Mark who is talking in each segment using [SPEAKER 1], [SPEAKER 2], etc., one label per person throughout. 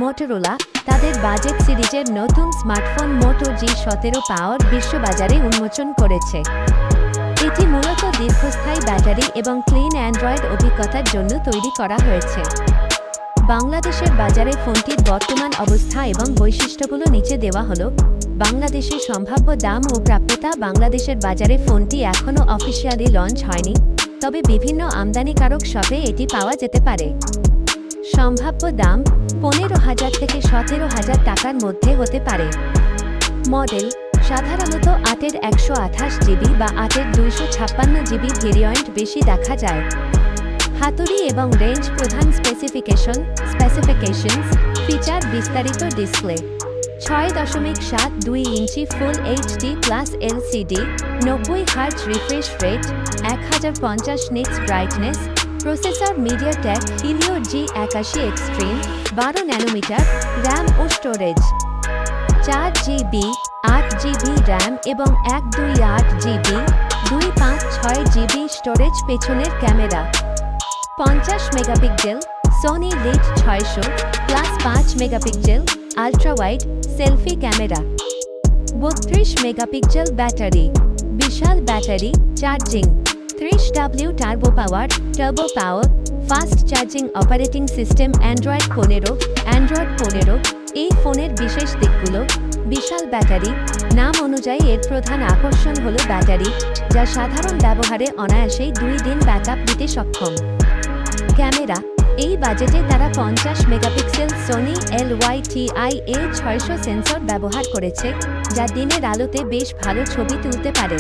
[SPEAKER 1] Motorola তাদের budget সিরিজের নতুন স্মার্টফোন মোটো G17 পাওয়ার বিশ্ববাজারে উন্মোচন করেছে। এটি মূলত দীর্ঘস্থায়ী ব্যাটারি এবং ক্লিন অ্যান্ড্রয়েড অভিজ্ঞতার জন্য তৈরি করা হয়েছে। বাংলাদেশের বাজারে ফোনটির বর্তমান অবস্থা এবং বৈশিষ্ট্যগুলো নিচে দেওয়া হলো। বাংলাদেশের সম্ভাব্য দাম ও প্রাপ্যতা। বাংলাদেশের বাজারে ফোনটি এখনও অফিসিয়ালি লঞ্চ হয়নি, তবে বিভিন্ন আমদানিকারক শপে এটি পাওয়া যেতে পারে। সম্ভাব্য দাম 15,000 থেকে 17,000 টাকার মধ্যে হতে পারে। মডেল সাধারণত 8-এর 128 জিবি বা 8-এর 256 জিবি ভেরিয়েন্ট বেশি দেখা যায়। হাতুড়ি এবং রেঞ্জ। প্রধান স্পেসিফিকেশনস ফিচার বিস্তারিত display 6.72 inch full HD plus LCD, 90 hertz refresh rate, 1050 nits brightness. Processor MediaTek Helio G81 extreme, 12 nanometer. RAM ও স্টোরেজ 4 জিবি, 8 জিবি র্যাম এবং 128 জিবি, 256 জিবি স্টোরেজ। পেছনের camera 50 megapixel Sony LYT 600 plus 5 megapixel ultra wide selfie camera. 32 megapixel battery, বিশাল battery. Charging 30W turbo power, fast charging. Operating system Android 15। এই ফোনের বিশেষ দিকগুলো: বিশাল battery. নাম অনুযায়ী এর প্রধান আকর্ষণ হল ব্যাটারি, যা সাধারণ ব্যবহারে অনায়াসেই 2 দিন ব্যাকআপ দিতে সক্ষম। ক্যামেরা এই বাজেটে তারা 50 মেগাপিক্সেল সোনি LYTIA600 সেন্সর ব্যবহার করেছে, যা দিনের আলোতে বেশ ভালো ছবি তুলতে পারে।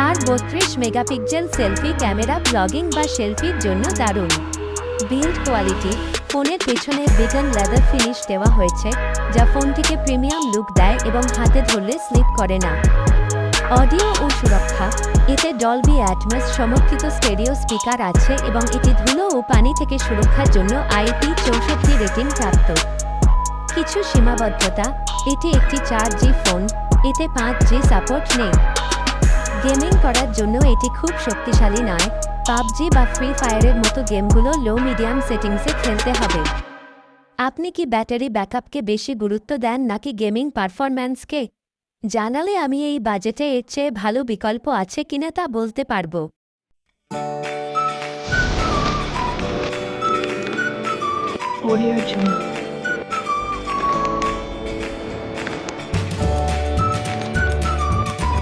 [SPEAKER 1] আর 32 মেগাপিক্সেল সেলফি ক্যামেরা ব্লগিং বা সেলফির জন্য দারুণ। বিল্ড কোয়ালিটি ফোনের পেছনে ভিগান লেদার ফিনিশ দেওয়া হয়েছে, যা ফোনটিকে প্রিমিয়াম লুক দেয় এবং হাতে ধরলে স্লিপ করে না। অডিও ও সুরক্ষা এতে ডলবি অ্যাটমস সমর্থিত স্টেরিও স্পিকার আছে এবং এটি ধুলো ও পানি থেকে সুরক্ষার জন্য IP64 রেটিং প্রাপ্ত। কিছু সীমাবদ্ধতা: এটি একটি 4G ফোন, এতে 5G সাপোর্ট নেই। গেমিং করার জন্য এটি খুব শক্তিশালী নয়। পাবজি বা ফ্রি ফায়ারের মতো গেমগুলো লো মিডিয়াম সেটিংসে খেলতে হবে। আপনি কি ব্যাটারি ব্যাকআপকে বেশি গুরুত্ব দেন নাকি গেমিং পারফরম্যান্সকে? জানালে আমি এই বাজেটে এর চেয়ে ভালো বিকল্প আছে কিনা তা বলতে পারবো।
[SPEAKER 2] Audio Jungle.